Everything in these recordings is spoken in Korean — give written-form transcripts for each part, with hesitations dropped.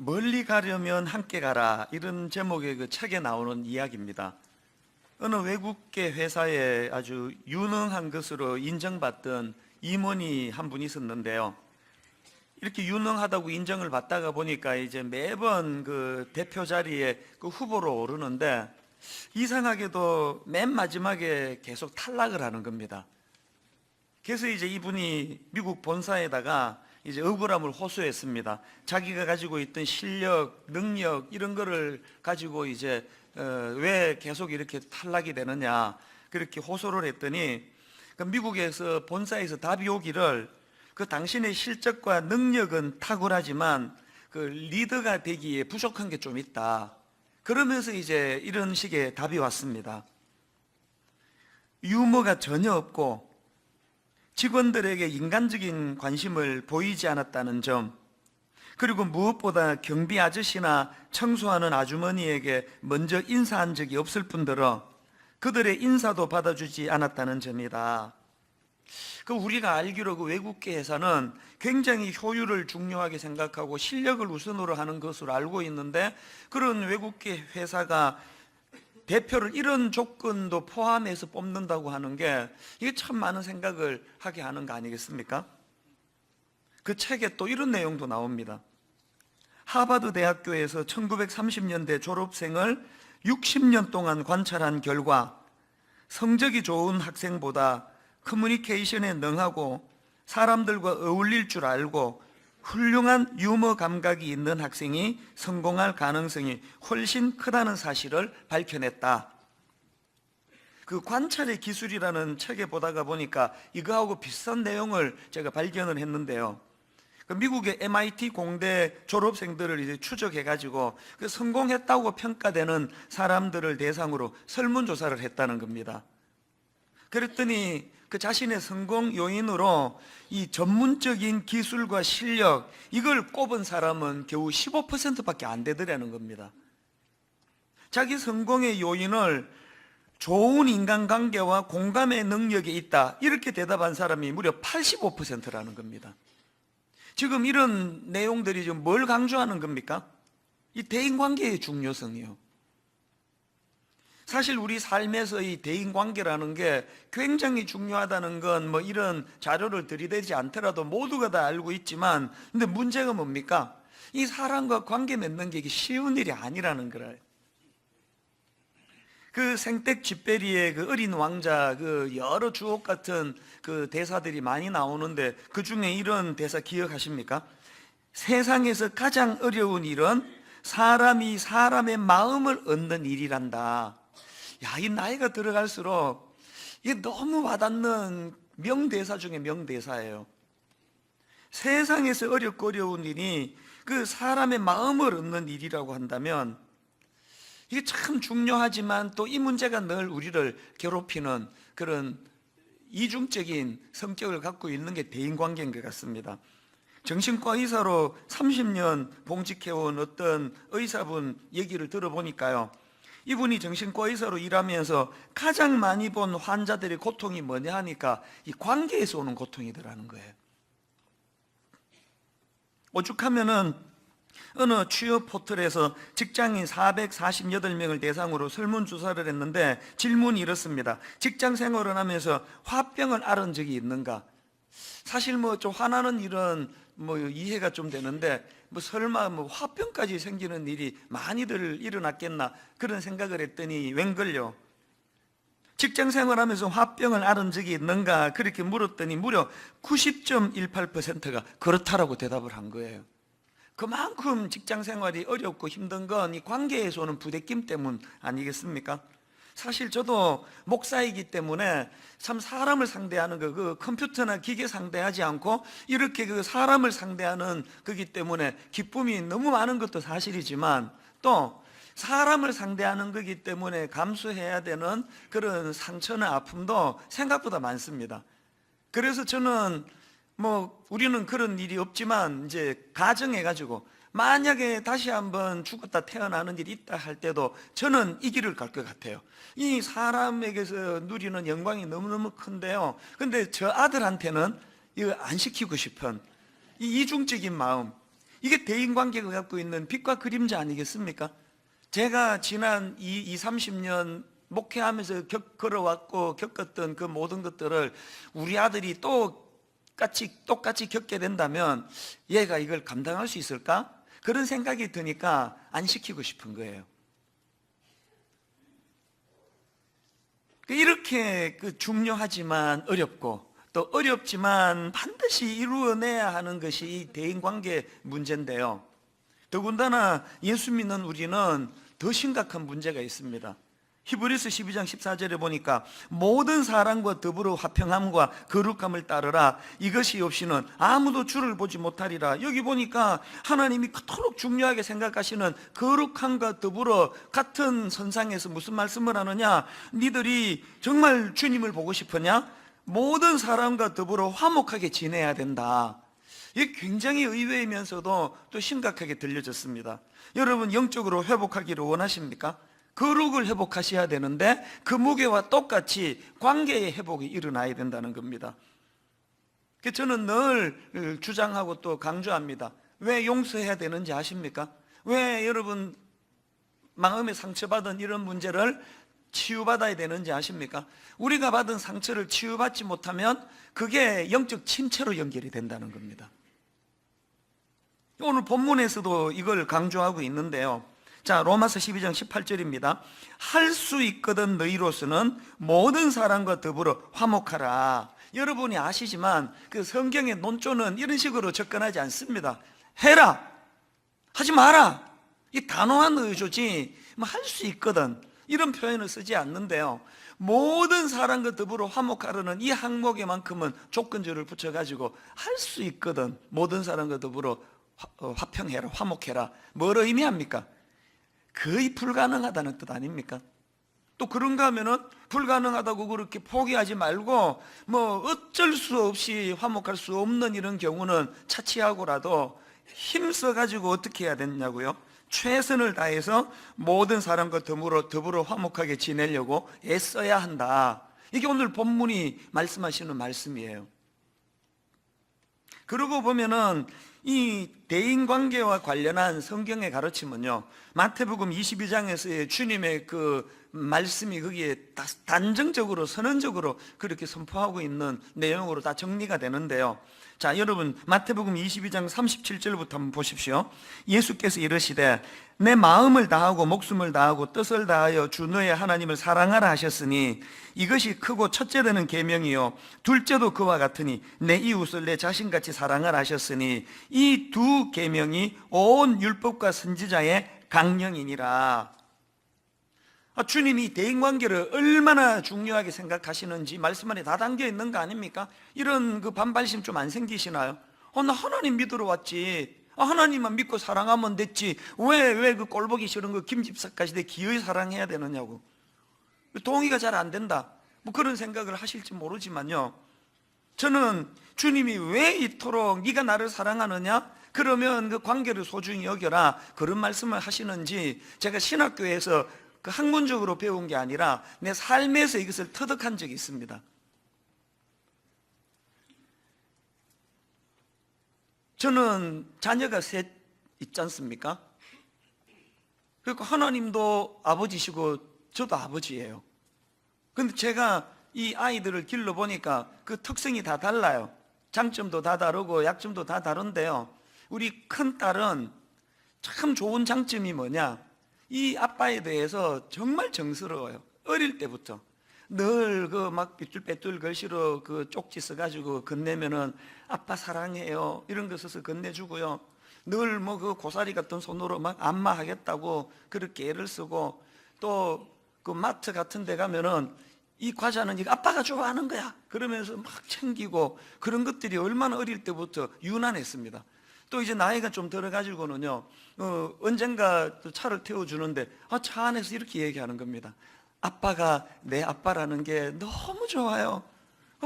멀리 가려면 함께 가라, 이런 제목의 그 책에 나오는 이야기입니다. 어느 외국계 회사에 아주 유능한 것으로 인정받던 임원이 한 분 있었는데요. 이렇게 유능하다고 인정을 받다가 보니까 이제 매번 그 대표 자리에 그 후보로 오르는데 이상하게도 맨 마지막에 계속 탈락을 하는 겁니다. 그래서 이제 이분이 미국 본사에다가 이제 억울함을 호소했습니다. 자기가 가지고 있던 실력, 능력 이런 거를 가지고 이제 왜 계속 이렇게 탈락이 되느냐 그렇게 호소를 했더니 미국에서 본사에서 답이 오기를 그 당신의 실적과 능력은 탁월하지만 그 리더가 되기에 부족한 게 좀 있다. 그러면서 이제 이런 식의 답이 왔습니다. 유머가 전혀 없고 직원들에게 인간적인 관심을 보이지 않았다는 점, 그리고 무엇보다 경비 아저씨나 청소하는 아주머니에게 먼저 인사한 적이 없을 뿐더러 그들의 인사도 받아주지 않았다는 점이다. 우리가 알기로 그 외국계 회사는 굉장히 효율을 중요하게 생각하고 실력을 우선으로 하는 것으로 알고 있는데, 그런 외국계 회사가 대표를 이런 조건도 포함해서 뽑는다고 하는 게 이게 참 많은 생각을 하게 하는 거 아니겠습니까? 그 책에 또 이런 내용도 나옵니다. 하버드 대학교에서 1930년대 졸업생을 60년 동안 관찰한 결과 성적이 좋은 학생보다 커뮤니케이션에 능하고 사람들과 어울릴 줄 알고 훌륭한 유머 감각이 있는 학생이 성공할 가능성이 훨씬 크다는 사실을 밝혀냈다. 그 관찰의 기술이라는 책에 보다가 보니까 이거하고 비슷한 내용을 제가 발견을 했는데요. 미국의 MIT 공대 졸업생들을 이제 추적해가지고 그 성공했다고 평가되는 사람들을 대상으로 설문조사를 했다는 겁니다. 그랬더니 그 자신의 성공 요인으로 이 전문적인 기술과 실력, 이걸 꼽은 사람은 겨우 15%밖에 안 되더라는 겁니다. 자기 성공의 요인을 좋은 인간관계와 공감의 능력이 있다, 이렇게 대답한 사람이 무려 85%라는 겁니다. 지금 이런 내용들이 지금 뭘 강조하는 겁니까? 이 대인관계의 중요성이요. 사실 우리 삶에서 이 대인관계라는 게 굉장히 중요하다는 건 뭐 이런 자료를 들이대지 않더라도 모두가 다 알고 있지만, 근데 문제가 뭡니까? 이 사람과 관계 맺는 게 이게 쉬운 일이 아니라는 거예요. 그 생텍쥐페리의 그 어린 왕자, 그 여러 주옥 같은 그 대사들이 많이 나오는데 그 중에 이런 대사 기억하십니까? 세상에서 가장 어려운 일은 사람이 사람의 마음을 얻는 일이란다. 야, 이 나이가 들어갈수록 이게 너무 와닿는 명대사 중에 명대사예요. 세상에서 어렵고 어려운 일이 그 사람의 마음을 얻는 일이라고 한다면 이게 참 중요하지만 또 이 문제가 늘 우리를 괴롭히는 그런 이중적인 성격을 갖고 있는 게 대인관계인 것 같습니다. 정신과 의사로 30년 봉직해온 어떤 의사분 얘기를 들어보니까요, 이분이 정신과 의사로 일하면서 가장 많이 본 환자들의 고통이 뭐냐 하니까 이 관계에서 오는 고통이더라는 거예요. 오죽하면은 어느 취업 포털에서 직장인 448명을 대상으로 설문조사를 했는데 질문이 이렇습니다. 직장 생활을 하면서 화병을 앓은 적이 있는가? 사실 뭐 좀 화나는 일은 뭐 이해가 좀 되는데 뭐 설마 뭐 화병까지 생기는 일이 많이들 일어났겠나 그런 생각을 했더니 웬걸요, 직장 생활하면서 화병을 앓은 적이 있는가 그렇게 물었더니 무려 90.18%가 그렇다라고 대답을 한 거예요. 그만큼 직장 생활이 어렵고 힘든 건 이 관계에서 오는 부대낌 때문 아니겠습니까? 사실 저도 목사이기 때문에 참 사람을 상대하는 그 컴퓨터나 기계 상대하지 않고 이렇게 그 사람을 상대하는 거기 때문에 기쁨이 너무 많은 것도 사실이지만, 또 사람을 상대하는 거기 때문에 감수해야 되는 그런 상처나 아픔도 생각보다 많습니다. 그래서 저는 뭐 우리는 그런 일이 없지만 이제 가정해가지고 만약에 다시 한번 죽었다 태어나는 일이 있다 할 때도 저는 이 길을 갈 것 같아요. 이 사람에게서 누리는 영광이 너무너무 큰데요, 근데 저 아들한테는 이거 안 시키고 싶은 이 이중적인 마음, 이게 대인관계가 갖고 있는 빛과 그림자 아니겠습니까? 제가 지난 30년 목회하면서 걸어왔고 겪었던 그 모든 것들을 우리 아들이 똑같이 겪게 된다면 얘가 이걸 감당할 수 있을까? 그런 생각이 드니까 안 시키고 싶은 거예요. 이렇게 중요하지만 어렵고 또 어렵지만 반드시 이루어내야 하는 것이 이 대인관계 문제인데요. 더군다나 예수 믿는 우리는 더 심각한 문제가 있습니다. 히브리서 12장 14절에 보니까 모든 사람과 더불어 화평함과 거룩함을 따르라. 이것이 없이는 아무도 주를 보지 못하리라. 여기 보니까 하나님이 그토록 중요하게 생각하시는 거룩함과 더불어 같은 선상에서 무슨 말씀을 하느냐? 니들이 정말 주님을 보고 싶으냐? 모든 사람과 더불어 화목하게 지내야 된다. 이게 굉장히 의외이면서도 또 심각하게 들려졌습니다. 여러분 영적으로 회복하기를 원하십니까? 거룩을 회복하셔야 되는데 그 무게와 똑같이 관계의 회복이 일어나야 된다는 겁니다. 저는 늘 주장하고 또 강조합니다. 왜 용서해야 되는지 아십니까? 왜 여러분 마음에 상처받은 이런 문제를 치유받아야 되는지 아십니까? 우리가 받은 상처를 치유받지 못하면 그게 영적 침체로 연결이 된다는 겁니다. 오늘 본문에서도 이걸 강조하고 있는데요. 자, 로마서 12장 18절입니다. 할 수 있거든 너희로서는 모든 사람과 더불어 화목하라. 여러분이 아시지만 그 성경의 논조는 이런 식으로 접근하지 않습니다. 해라, 하지 마라, 이 단호한 의조지 할 수 있거든 이런 표현을 쓰지 않는데요. 모든 사람과 더불어 화목하라는 이 항목에만큼은 조건절을 붙여가지고 할 수 있거든 모든 사람과 더불어 화평해라, 화목해라. 뭘 의미합니까? 거의 불가능하다는 뜻 아닙니까? 또 그런가 하면은 불가능하다고 그렇게 포기하지 말고 어쩔 수 없이 화목할 수 없는 이런 경우는 차치하고라도 힘써가지고 어떻게 해야 되냐고요? 최선을 다해서 모든 사람과 더불어 화목하게 지내려고 애써야 한다. 이게 오늘 본문이 말씀하시는 말씀이에요. 그러고 보면은 이 대인관계와 관련한 성경의 가르침은요, 마태복음 22장에서의 주님의 그 말씀이 거기에 단정적으로 선언적으로 그렇게 선포하고 있는 내용으로 다 정리가 되는데요. 자, 여러분 마태복음 22장 37절부터 한번 보십시오. 예수께서 이르시되 내 마음을 다하고 목숨을 다하고 뜻을 다하여 주 너의 하나님을 사랑하라 하셨으니 이것이 크고 첫째 되는 계명이요 둘째도 그와 같으니 내 이웃을 내 자신같이 사랑하라 하셨으니 이 두 계명이 온 율법과 선지자의 강령이니라. 주님이 대인관계를 얼마나 중요하게 생각하시는지 말씀 안에 다 담겨 있는 거 아닙니까? 이런 그 반발심 좀 안 생기시나요? 나 하나님 믿으러 왔지. 하나님만 믿고 사랑하면 됐지. 왜 그 꼴보기 싫은 거 김집사까지 내 기어이 사랑해야 되느냐고. 동의가 잘 안 된다. 그런 생각을 하실지 모르지만요. 저는 주님이 왜 이토록 네가 나를 사랑하느냐? 그러면 그 관계를 소중히 여겨라. 그런 말씀을 하시는지 제가 신학교에서 그 학문적으로 배운 게 아니라 내 삶에서 이것을 터득한 적이 있습니다. 저는 자녀가 셋 있지 않습니까? 그러니까 하나님도 아버지시고 저도 아버지예요. 근데 제가 이 아이들을 길러보니까 그 특성이 다 달라요. 장점도 다 다르고 약점도 다 다른데요. 우리 큰딸은 참 좋은 장점이 뭐냐? 이 아빠에 대해서 정말 정스러워요. 어릴 때부터 늘 그 막 삐뚤빼뚤 글씨로 그 쪽지 써가지고 건네면은 아빠 사랑해요 이런 거 써서 건네주고요. 늘 그 고사리 같은 손으로 막 안마하겠다고 그렇게 애를 쓰고, 또 그 마트 같은 데 가면은 이 과자는 이거 아빠가 좋아하는 거야 그러면서 막 챙기고, 그런 것들이 얼마나 어릴 때부터 유난했습니다. 또 이제 나이가 좀 들어가지고는요, 언젠가 또 차를 태워주는데 차 안에서 이렇게 얘기하는 겁니다. 아빠가 내 아빠라는 게 너무 좋아요.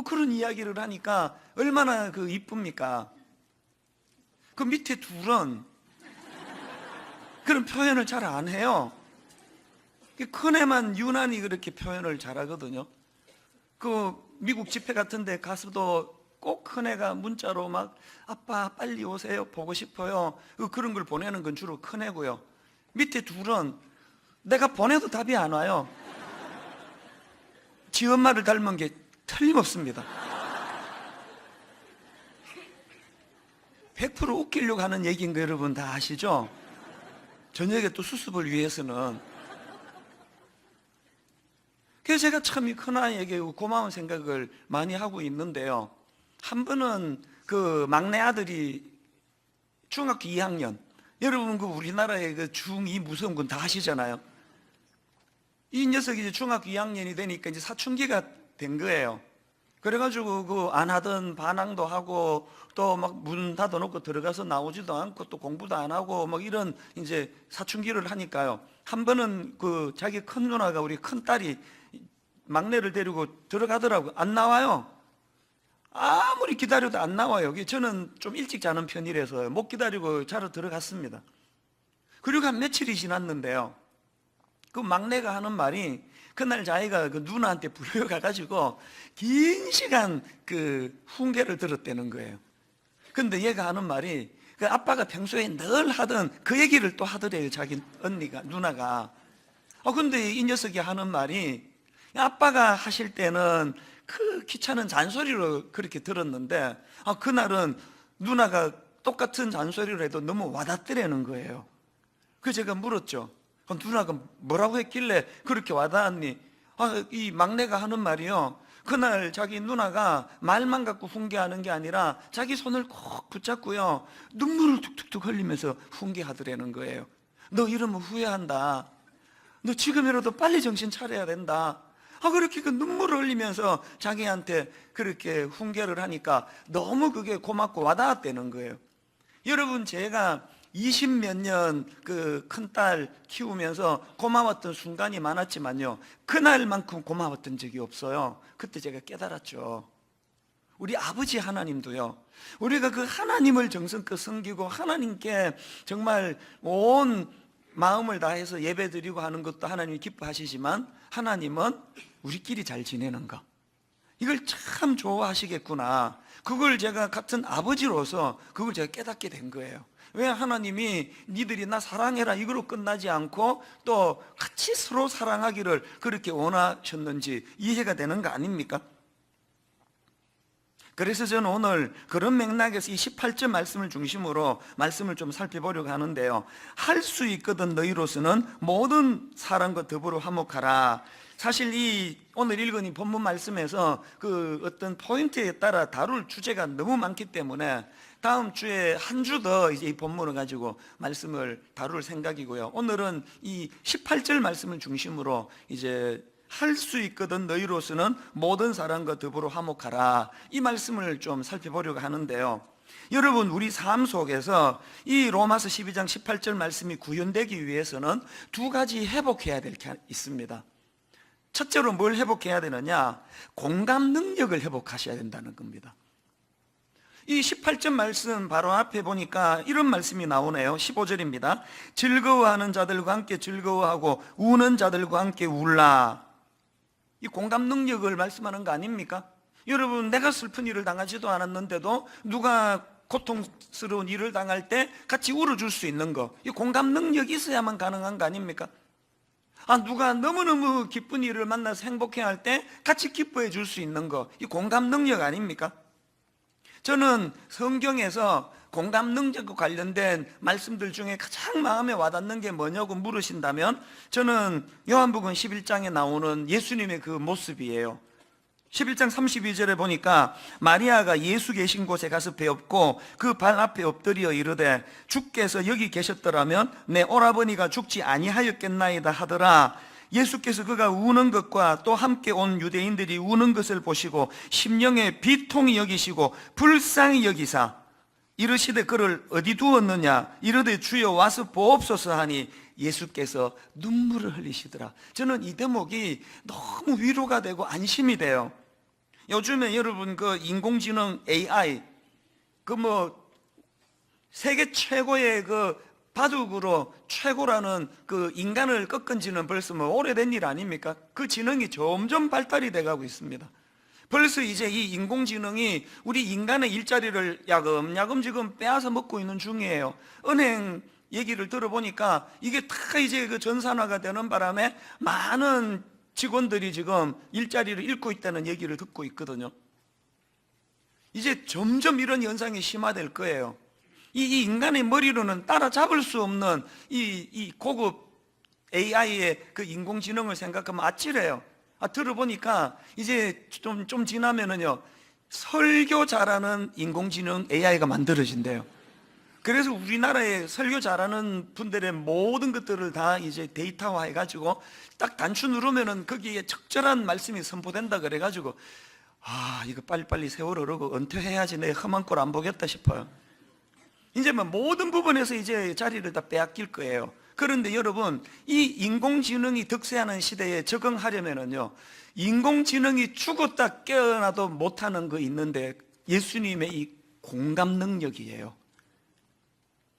그런 이야기를 하니까 얼마나 그 이쁩니까? 그 밑에 둘은 그런 표현을 잘 안 해요. 큰 애만 유난히 그렇게 표현을 잘하거든요. 그 미국 집회 같은 데 가서도 꼭 큰애가 문자로 막 아빠 빨리 오세요, 보고 싶어요, 그런 걸 보내는 건 주로 큰애고요. 밑에 둘은 내가 보내도 답이 안 와요. 지 엄마를 닮은 게 틀림없습니다. 100% 웃기려고 하는 얘기인 거 여러분 다 아시죠? 저녁에 또 수습을 위해서는. 그래서 제가 참 이 큰아이에게 고마운 생각을 많이 하고 있는데요. 한 번은 그 막내 아들이 중학교 2학년, 여러분 그 우리나라의 그 중2 무서운 건 다 아시잖아요. 이 녀석이 이제 중학교 2학년이 되니까 이제 사춘기가 된 거예요. 그래가지고 그 안 하던 반항도 하고 또 막 문 닫아놓고 들어가서 나오지도 않고 또 공부도 안 하고 막 이런 이제 사춘기를 하니까요. 한 번은 그 자기 큰 누나가 우리 큰 딸이 막내를 데리고 들어가더라고요. 안 나와요. 아무리 기다려도 안 나와요. 저는 좀 일찍 자는 편이라서 못 기다리고 자러 들어갔습니다. 그리고 한 며칠이 지났는데요. 그 막내가 하는 말이, 그날 자기가 그 누나한테 불려가가지고 긴 시간 그 훈계를 들었다는 거예요. 근데 얘가 하는 말이, 그 아빠가 평소에 늘 하던 그 얘기를 또 하더래요. 자기 언니가, 누나가. 근데 이 녀석이 하는 말이, 아빠가 하실 때는 그 귀찮은 잔소리로 그렇게 들었는데, 그날은 누나가 똑같은 잔소리를 해도 너무 와닿더라는 거예요. 그래서 제가 물었죠. 누나가 뭐라고 했길래 그렇게 와닿았니? 이 막내가 하는 말이요, 그날 자기 누나가 말만 갖고 훈계하는 게 아니라 자기 손을 꼭 붙잡고요, 눈물을 툭툭툭 흘리면서 훈계하더라는 거예요. 너 이러면 후회한다. 너 지금이라도 빨리 정신 차려야 된다. 그렇게 그 눈물을 흘리면서 자기한테 그렇게 훈계를 하니까 너무 그게 고맙고 와닿았다는 거예요. 여러분, 제가 20몇 년 그 큰딸 키우면서 고마웠던 순간이 많았지만요, 그날만큼 고마웠던 적이 없어요. 그때 제가 깨달았죠. 우리 아버지 하나님도요, 우리가 그 하나님을 정성껏 섬기고 하나님께 정말 온 마음을 다해서 예배드리고 하는 것도 하나님이 기뻐하시지만, 하나님은 우리끼리 잘 지내는 거, 이걸 참 좋아하시겠구나. 그걸 제가 같은 아버지로서 그걸 제가 깨닫게 된 거예요. 왜 하나님이 니들이 나 사랑해라 이거로 끝나지 않고 또 같이 서로 사랑하기를 그렇게 원하셨는지 이해가 되는 거 아닙니까? 그래서 저는 오늘 그런 맥락에서 이 18절 말씀을 중심으로 말씀을 좀 살펴보려고 하는데요. 할 수 있거든 너희로서는 모든 사람과 더불어 화목하라. 사실 이 오늘 읽은 이 본문 말씀에서 그 어떤 포인트에 따라 다룰 주제가 너무 많기 때문에 다음 주에 한 주 더 이제 이 본문을 가지고 말씀을 다룰 생각이고요. 오늘은 이 18절 말씀을 중심으로 이제 할 수 있거든 너희로서는 모든 사람과 더불어 화목하라, 이 말씀을 좀 살펴보려고 하는데요. 여러분, 우리 삶 속에서 이 로마서 12장 18절 말씀이 구현되기 위해서는 두 가지 회복해야 될 게 있습니다. 첫째로 뭘 회복해야 되느냐? 공감 능력을 회복하셔야 된다는 겁니다. 이 18절 말씀 바로 앞에 보니까 이런 말씀이 나오네요. 15절입니다. 즐거워하는 자들과 함께 즐거워하고 우는 자들과 함께 울라. 이 공감 능력을 말씀하는 거 아닙니까? 여러분, 내가 슬픈 일을 당하지도 않았는데도 누가 고통스러운 일을 당할 때 같이 울어줄 수 있는 거, 이 공감 능력이 있어야만 가능한 거 아닙니까? 누가 너무너무 기쁜 일을 만나서 행복해할 때 같이 기뻐해 줄 수 있는 거, 이 공감 능력 아닙니까? 저는 성경에서 공감 능력과 관련된 말씀들 중에 가장 마음에 와닿는 게 뭐냐고 물으신다면, 저는 요한복음 11장에 나오는 예수님의 그 모습이에요. 11장 32절에 보니까 마리아가 예수 계신 곳에 가서 배웠고 그 발 앞에 엎드려 이르되 주께서 여기 계셨더라면 내 오라버니가 죽지 아니하였겠나이다 하더라. 예수께서 그가 우는 것과 또 함께 온 유대인들이 우는 것을 보시고 심령에 비통히 여기시고 불쌍히 여기사 이르시되 그를 어디 두었느냐 이르되 주여 와서 보옵소서 하니 예수께서 눈물을 흘리시더라. 저는 이 대목이 너무 위로가 되고 안심이 돼요. 요즘에 여러분 그 인공지능 AI 그 세계 최고의 그 바둑으로 최고라는 그 인간을 꺾은 지는 벌써 오래된 일 아닙니까? 그 지능이 점점 발달이 돼가고 있습니다. 벌써 이제 이 인공지능이 우리 인간의 일자리를 야금야금 지금 빼앗아 먹고 있는 중이에요. 은행 얘기를 들어보니까 이게 다 이제 그 전산화가 되는 바람에 많은 직원들이 지금 일자리를 잃고 있다는 얘기를 듣고 있거든요. 이제 점점 이런 현상이 심화될 거예요. 이 인간의 머리로는 따라잡을 수 없는 이 고급 AI의 그 인공지능을 생각하면 아찔해요. 들어보니까 이제 좀 지나면은요, 설교 잘하는 인공지능 AI가 만들어진대요. 그래서 우리나라에 설교 잘하는 분들의 모든 것들을 다 이제 데이터화 해가지고 딱 단추 누르면은 거기에 적절한 말씀이 선포된다 그래가지고 이거 빨리빨리 세월호 오르고 은퇴해야지 내 험한 꼴 안 보겠다 싶어요. 이제 뭐 모든 부분에서 이제 자리를 다 빼앗길 거예요. 그런데 여러분, 이 인공지능이 득세하는 시대에 적응하려면은요, 인공지능이 죽었다 깨어나도 못하는 거 있는데 예수님의 이 공감 능력이에요.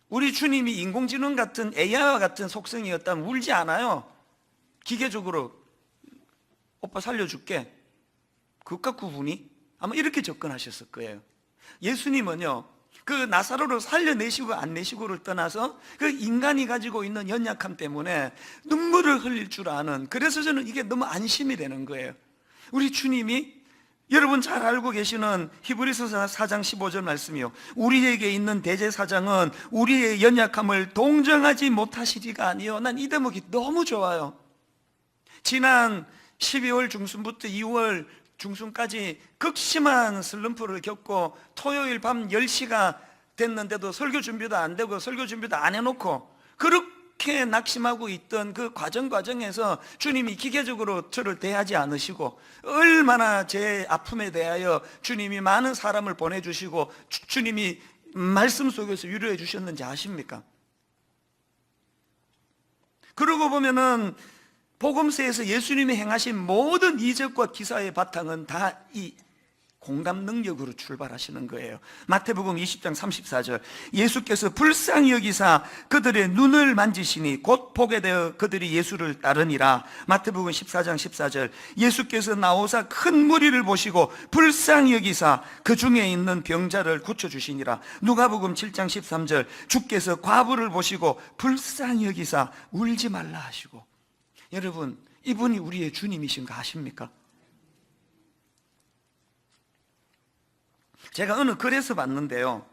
우리 주님이 인공지능 같은 AI와 같은 속성이었다면 울지 않아요. 기계적으로 오빠 살려줄게, 그것 갖고 우니? 아마 이렇게 접근하셨을 거예요. 예수님은요, 그 나사로를 살려내시고 안 내시고를 떠나서 그 인간이 가지고 있는 연약함 때문에 눈물을 흘릴 줄 아는, 그래서 저는 이게 너무 안심이 되는 거예요. 우리 주님이 여러분 잘 알고 계시는 히브리서 4장 15절 말씀이요, 우리에게 있는 대제사장은 우리의 연약함을 동정하지 못하시리가 아니요. 난 이 대목이 너무 좋아요. 지난 12월 중순부터 2월 중순까지 극심한 슬럼프를 겪고 토요일 밤 10시가 됐는데도 설교 준비도 안 되고 설교 준비도 안 해놓고 그렇게 낙심하고 있던 그 과정에서 주님이 기계적으로 저를 대하지 않으시고 얼마나 제 아픔에 대하여 주님이 많은 사람을 보내주시고 주님이 말씀 속에서 위로해 주셨는지 아십니까? 그러고 보면은 복음서에서 예수님이 행하신 모든 이적과 기사의 바탕은 다 이 공감 능력으로 출발하시는 거예요. 마태복음 20장 34절, 예수께서 불쌍히 여기사 그들의 눈을 만지시니 곧 보게 되어 그들이 예수를 따르니라. 마태복음 14장 14절, 예수께서 나오사 큰 무리를 보시고 불쌍히 여기사 그 중에 있는 병자를 고쳐주시니라. 누가복음 7장 13절, 주께서 과부를 보시고 불쌍히 여기사 울지 말라 하시고. 여러분, 이분이 우리의 주님이신 거 아십니까? 제가 어느 글에서 봤는데요,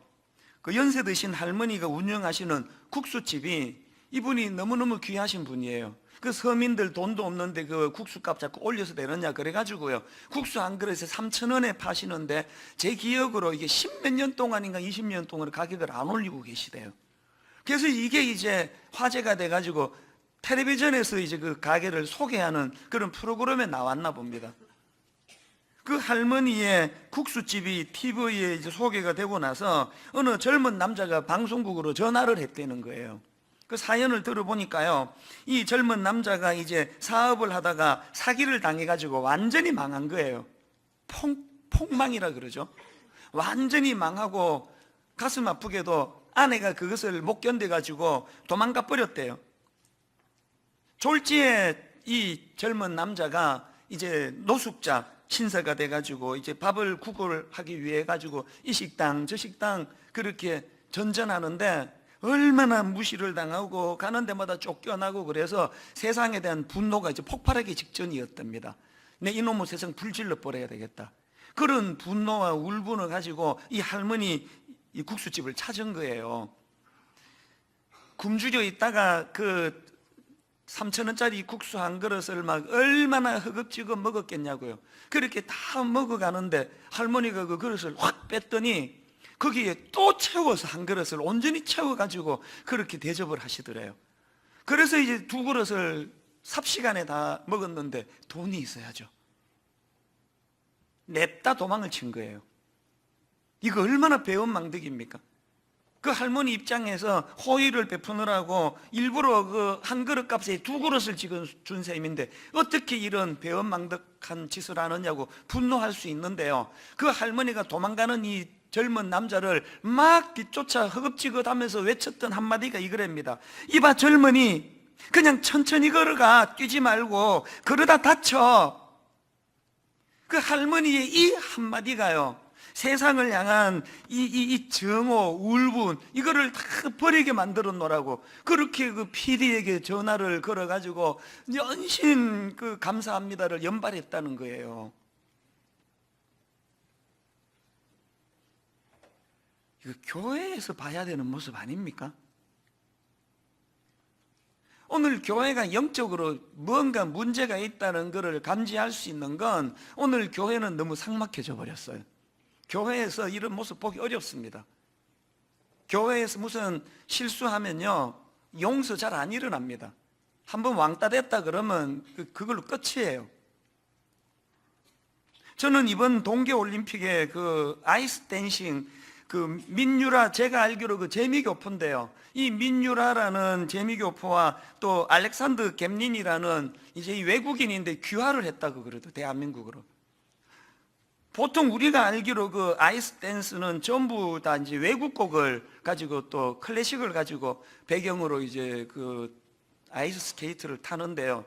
그 연세 드신 할머니가 운영하시는 국수집이, 이분이 너무너무 귀하신 분이에요. 그 서민들 돈도 없는데 그 국수값 자꾸 올려서 내느냐 그래가지고요, 국수 한 그릇에 3,000원에 파시는데 제 기억으로 이게 10몇 년 동안인가 20년 동안 가격을 안 올리고 계시대요. 그래서 이게 이제 화제가 돼가지고 텔레비전에서 이제 그 가게를 소개하는 그런 프로그램에 나왔나 봅니다. 그 할머니의 국수집이 TV에 이제 소개가 되고 나서 어느 젊은 남자가 방송국으로 전화를 했다는 거예요. 그 사연을 들어보니까요, 이 젊은 남자가 이제 사업을 하다가 사기를 당해가지고 완전히 망한 거예요. 폭망이라 그러죠. 완전히 망하고 가슴 아프게도 아내가 그것을 못 견뎌가지고 도망가 버렸대요. 졸지에 이 젊은 남자가 이제 노숙자 신세가 돼가지고 이제 밥을 국을 하기 위해 가지고 이 식당 저 식당 그렇게 전전하는데 얼마나 무시를 당하고 가는 데마다 쫓겨나고 그래서 세상에 대한 분노가 이제 폭발하기 직전이었답니다. 내 이놈의 세상 불질러 버려야 되겠다, 그런 분노와 울분을 가지고 이 할머니 이 국수집을 찾은 거예요. 굶주려 있다가 그 3,000원짜리 국수 한 그릇을 막 얼마나 허겁지겁 먹었겠냐고요. 그렇게 다 먹어가는데 할머니가 그 그릇을 확 뺐더니 거기에 또 채워서 한 그릇을 온전히 채워가지고 그렇게 대접을 하시더래요. 그래서 이제 두 그릇을 삽시간에 다 먹었는데 돈이 있어야죠. 냅다 도망을 친 거예요. 이거 얼마나 배은망덕입니까? 그 할머니 입장에서 호의를 베푸느라고 일부러 그 한 그릇 값에 두 그릇을 지금 준 셈인데 어떻게 이런 배은망덕한 짓을 하느냐고 분노할 수 있는데요, 그 할머니가 도망가는 이 젊은 남자를 막 뒤쫓아 허겁지겁하면서 외쳤던 한마디가 이거랍니다. 이봐 젊은이, 그냥 천천히 걸어가, 뛰지 말고. 그러다 다쳐. 그 할머니의 이 한마디가요, 세상을 향한 이 정오, 울분, 이거를 다 버리게 만들어 놓으라고 그렇게 그 PD에게 전화를 걸어가지고 연신 그 감사합니다를 연발했다는 거예요. 이거 교회에서 봐야 되는 모습 아닙니까? 오늘 교회가 영적으로 뭔가 문제가 있다는 것을 감지할 수 있는 건 오늘 교회는 너무 삭막해져 버렸어요. 교회에서 이런 모습 보기 어렵습니다. 교회에서 무슨 실수하면요, 용서 잘 안 일어납니다. 한번 왕따 됐다 그러면 그걸로 끝이에요. 저는 이번 동계올림픽에 그 아이스 댄싱, 그 민유라, 제가 알기로 그 재미교포인데요, 이 민유라라는 재미교포와 또 알렉산더 갬린이라는 이제 이 외국인인데 귀화를 했다고 그래도 대한민국으로. 보통 우리가 알기로 그 아이스 댄스는 전부 다 이제 외국 곡을 가지고 또 클래식을 가지고 배경으로 이제 그 아이스 스케이트를 타는데요,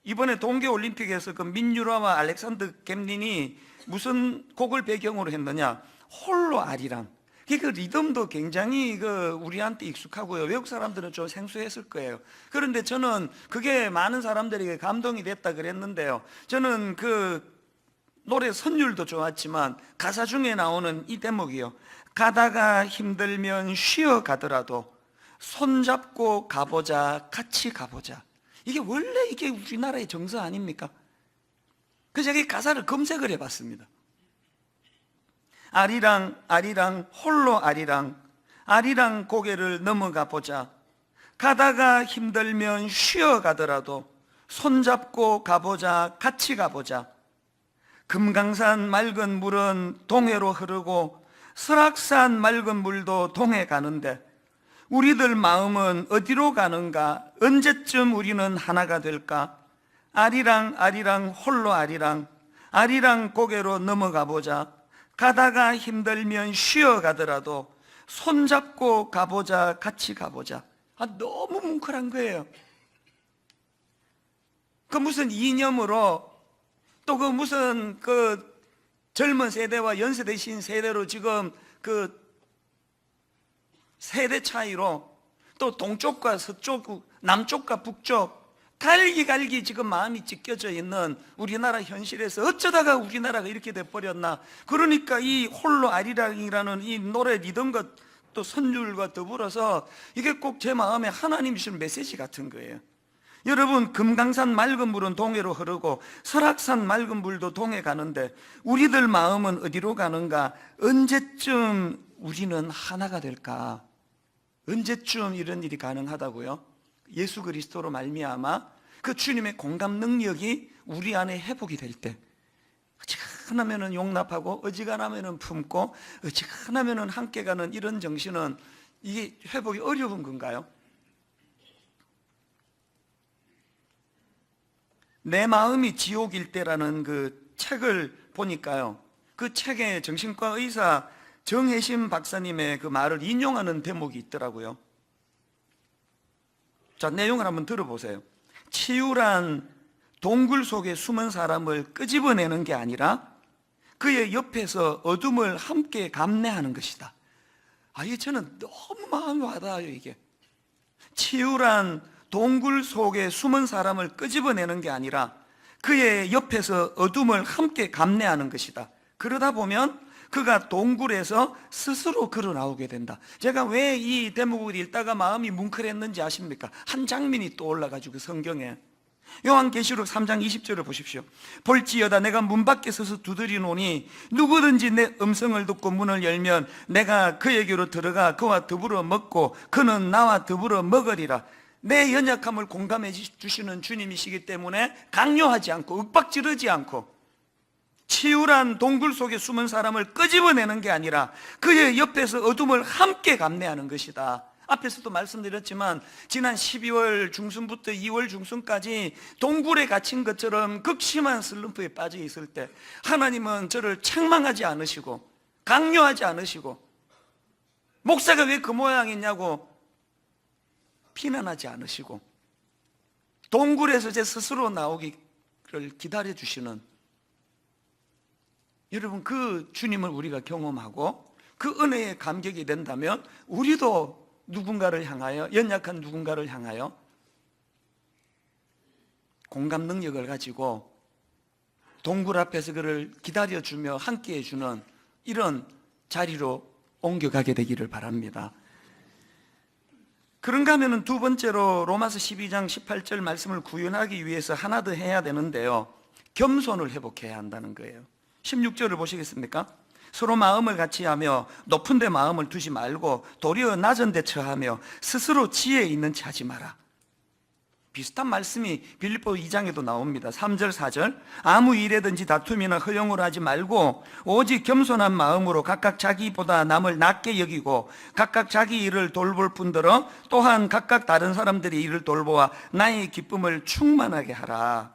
이번에 동계올림픽에서 그 민유라와 알렉산더 갬린이 무슨 곡을 배경으로 했느냐, 홀로 아리랑. 그 리듬도 굉장히 그 우리한테 익숙하고요, 외국 사람들은 좀 생소했을 거예요. 그런데 저는 그게 많은 사람들에게 감동이 됐다 그랬는데요, 저는 그 노래 선율도 좋았지만 가사 중에 나오는 이 대목이요, 가다가 힘들면 쉬어가더라도 손잡고 가보자, 같이 가보자. 이게 원래 이게 우리나라의 정서 아닙니까? 그래서 제가 이 가사를 검색을 해봤습니다. 아리랑 아리랑 홀로 아리랑, 아리랑 고개를 넘어가 보자, 가다가 힘들면 쉬어가더라도 손잡고 가보자, 같이 가보자. 금강산 맑은 물은 동해로 흐르고 설악산 맑은 물도 동해 가는데 우리들 마음은 어디로 가는가? 언제쯤 우리는 하나가 될까? 아리랑 아리랑 홀로 아리랑, 아리랑 고개로 넘어가 보자, 가다가 힘들면 쉬어가더라도 손잡고 가보자, 같이 가보자. 너무 뭉클한 거예요. 그 무슨 이념으로 또 그 무슨 그 젊은 세대와 연세대신 세대로 지금 그 세대 차이로 또 동쪽과 서쪽, 남쪽과 북쪽 갈기갈기 지금 마음이 찢겨져 있는 우리나라 현실에서 어쩌다가 우리나라가 이렇게 돼버렸나. 그러니까 이 홀로 아리랑이라는 이 노래 리듬과 또 선율과 더불어서 이게 꼭 제 마음에 하나님이 주신 메시지 같은 거예요. 여러분, 금강산 맑은 물은 동해로 흐르고 설악산 맑은 물도 동해 가는데 우리들 마음은 어디로 가는가? 언제쯤 우리는 하나가 될까? 언제쯤 이런 일이 가능하다고요? 예수 그리스도로 말미암아 그 주님의 공감 능력이 우리 안에 회복이 될 때, 어지간하면은 용납하고 어지간하면은 품고 어지간하면은 함께 가는 이런 정신은 이게 회복이 어려운 건가요? 내 마음이 지옥일 때라는 그 책을 보니까요, 그 책에 정신과 의사 정혜심 박사님의 그 말을 인용하는 대목이 있더라고요. 자, 내용을 한번 들어보세요. 치유란 동굴 속에 숨은 사람을 끄집어내는 게 아니라 그의 옆에서 어둠을 함께 감내하는 것이다. 이게 저는 너무 마음이 와닿아요. 이게 치유란 동굴 속에 숨은 사람을 끄집어내는 게 아니라 그의 옆에서 어둠을 함께 감내하는 것이다. 그러다 보면 그가 동굴에서 스스로 걸어 나오게 된다. 제가 왜 이 대목을 읽다가 마음이 뭉클했는지 아십니까? 한 장면이 떠올라가지고 성경에 요한계시록 3장 20절을 보십시오. 볼지어다 내가 문 밖에 서서 두드리노니 누구든지 내 음성을 듣고 문을 열면 내가 그에게로 들어가 그와 더불어 먹고 그는 나와 더불어 먹으리라. 내 연약함을 공감해 주시는 주님이시기 때문에 강요하지 않고 윽박지르지 않고 치유란 동굴 속에 숨은 사람을 끄집어내는 게 아니라 그의 옆에서 어둠을 함께 감내하는 것이다. 앞에서도 말씀드렸지만 지난 12월 중순부터 2월 중순까지 동굴에 갇힌 것처럼 극심한 슬럼프에 빠져 있을 때 하나님은 저를 책망하지 않으시고 강요하지 않으시고 목사가 왜 그 모양이냐고 비난하지 않으시고 동굴에서 제 스스로 나오기를 기다려 주시는 여러분, 그 주님을 우리가 경험하고 그 은혜에 감격이 된다면 우리도 누군가를 향하여, 연약한 누군가를 향하여 공감 능력을 가지고 동굴 앞에서 그를 기다려주며 함께 해주는 이런 자리로 옮겨가게 되기를 바랍니다. 그런가 하면 두 번째로 로마서 12장 18절 말씀을 구현하기 위해서 하나 더 해야 되는데요, 겸손을 회복해야 한다는 거예요. 16절을 보시겠습니까? 서로 마음을 같이 하며 높은 데 마음을 두지 말고 도리어 낮은 데 처하며 스스로 지혜 있는 체 하지 마라. 비슷한 말씀이 빌립보 2장에도 나옵니다. 3절 4절 아무 일에든지 다툼이나 허용을 하지 말고 오직 겸손한 마음으로 각각 자기보다 남을 낮게 여기고 각각 자기 일을 돌볼 뿐더러 또한 각각 다른 사람들의 일을 돌보아 나의 기쁨을 충만하게 하라.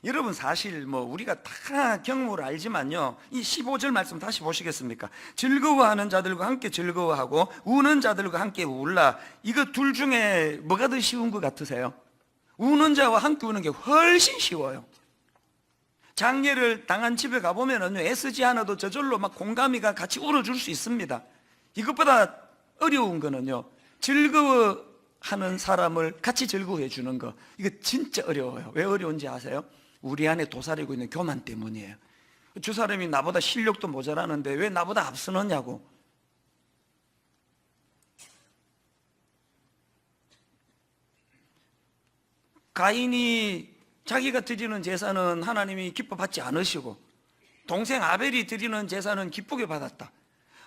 여러분, 사실 우리가 다 경험을 알지만요, 이 15절 말씀 다시 보시겠습니까? 즐거워하는 자들과 함께 즐거워하고 우는 자들과 함께 울라. 이거 둘 중에 뭐가 더 쉬운 것 같으세요? 우는 자와 함께 우는 게 훨씬 쉬워요. 장례를 당한 집에 가보면은요, 애쓰지 않아도 저절로 막 공감이가 같이 울어줄 수 있습니다. 이것보다 어려운 거는요, 즐거워하는 사람을 같이 즐거워해 주는 거. 이거 진짜 어려워요. 왜 어려운지 아세요? 우리 안에 도사리고 있는 교만 때문이에요. 저 사람이 나보다 실력도 모자라는데 왜 나보다 앞서느냐고. 가인이 자기가 드리는 제사는 하나님이 기뻐 받지 않으시고 동생 아벨이 드리는 제사는 기쁘게 받았다.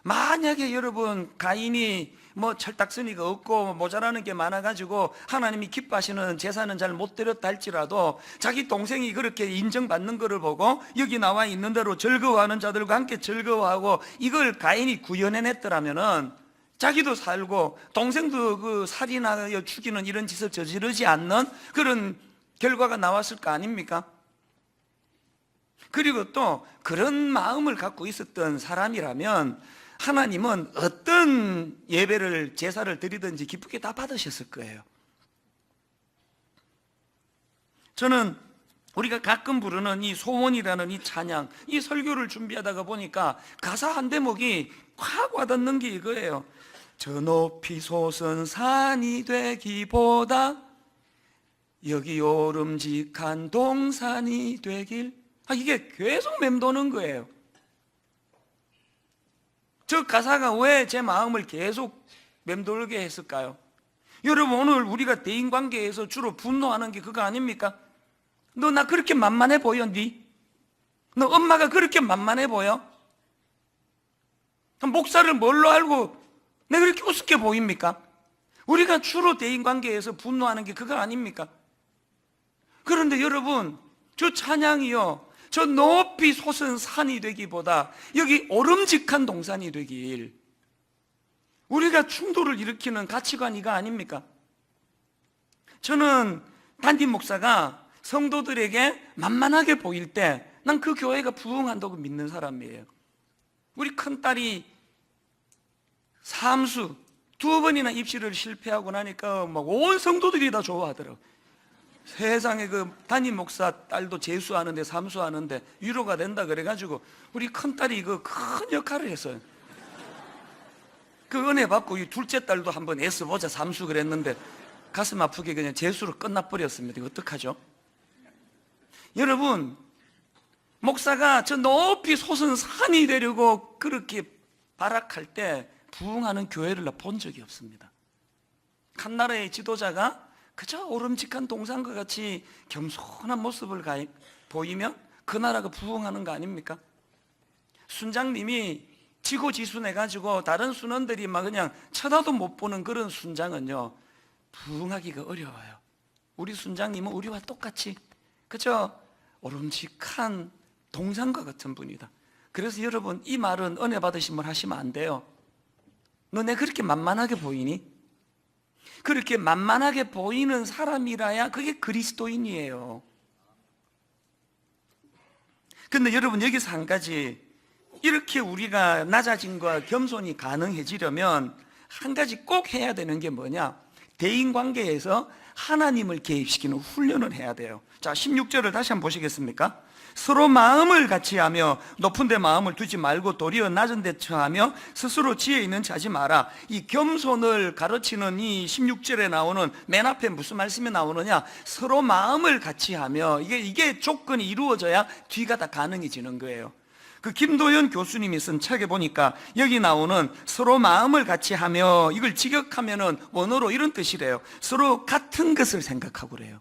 만약에 여러분, 가인이 철딱서니가 없고 모자라는 게 많아가지고 하나님이 기뻐하시는 제사는 잘 못 드렸다 할지라도 자기 동생이 그렇게 인정받는 것을 보고 여기 나와 있는 대로 즐거워하는 자들과 함께 즐거워하고 이걸 가인이 구현해냈더라면은 자기도 살고 동생도 그 살인하여 죽이는 이런 짓을 저지르지 않는 그런 결과가 나왔을 거 아닙니까? 그리고 또 그런 마음을 갖고 있었던 사람이라면 하나님은 어떤 예배를, 제사를 드리든지 기쁘게 다 받으셨을 거예요. 저는 우리가 가끔 부르는 이 소원이라는 이 찬양, 이 설교를 준비하다가 보니까 가사 한 대목이 확 와닿는 게 이거예요. 저 높이 솟은 산이 되기보다 여기 오름직한 동산이 되길. 이게 계속 맴도는 거예요. 저 가사가 왜 제 마음을 계속 맴돌게 했을까요? 여러분, 오늘 우리가 대인관계에서 주로 분노하는 게 그거 아닙니까? 너 나 그렇게 만만해 보여? 너 엄마가 그렇게 만만해 보여? 목사를 뭘로 알고 내가 그렇게 우습게 보입니까? 우리가 주로 대인관계에서 분노하는 게 그거 아닙니까? 그런데 여러분, 저 찬양이요, 저 높이 솟은 산이 되기보다 여기 오름직한 동산이 되길. 우리가 충돌을 일으키는 가치관이가 아닙니까? 저는 담임 목사가 성도들에게 만만하게 보일 때 난 그 교회가 부흥한다고 믿는 사람이에요. 우리 큰딸이 삼수 2번이나 입시를 실패하고 나니까 막 온 성도들이 다 좋아하더라고요. 세상에 그 담임 목사 딸도 재수하는데 삼수하는데 위로가 된다 그래가지고 우리 큰딸이 그 큰 역할을 했어요. 그 은혜 받고 이 둘째 딸도 한번 애써보자 삼수 그랬는데 가슴 아프게 그냥 재수로 끝나버렸습니다. 이거 어떡하죠? 여러분, 목사가 저 높이 솟은 산이 되려고 그렇게 발악할 때 부흥하는 교회를 나 본 적이 없습니다. 한 나라의 지도자가 그저 오름직한 동산과 같이 겸손한 모습을 보이면 그 나라가 부흥하는 거 아닙니까? 순장님이 지고지순해가지고 다른 순원들이 막 그냥 쳐다도 못 보는 그런 순장은요, 부흥하기가 어려워요. 우리 순장님은 우리와 똑같이 그저 오름직한 동산과 같은 분이다. 그래서 여러분, 이 말은 은혜 받으신 분 하시면 안 돼요. 너네 그렇게 만만하게 보이니? 그렇게 만만하게 보이는 사람이라야 그게 그리스도인이에요. 근데 여러분, 여기서 한 가지, 이렇게 우리가 낮아짐과 겸손이 가능해지려면 한 가지 꼭 해야 되는 게 뭐냐? 대인관계에서 하나님을 개입시키는 훈련을 해야 돼요. 자, 16절을 다시 한번 보시겠습니까? 서로 마음을 같이 하며 높은 데 마음을 두지 말고 도리어 낮은 데 처하며 스스로 지혜 있는 체 하지 마라. 이 겸손을 가르치는 이 16절에 나오는 맨 앞에 무슨 말씀이 나오느냐? 서로 마음을 같이 하며, 이게 조건이 이루어져야 뒤가 다 가능해지는 거예요. 그 김도연 교수님이 쓴 책에 보니까 여기 나오는 서로 마음을 같이 하며, 이걸 직역하면은 원어로 이런 뜻이래요. 서로 같은 것을 생각하고 그래요.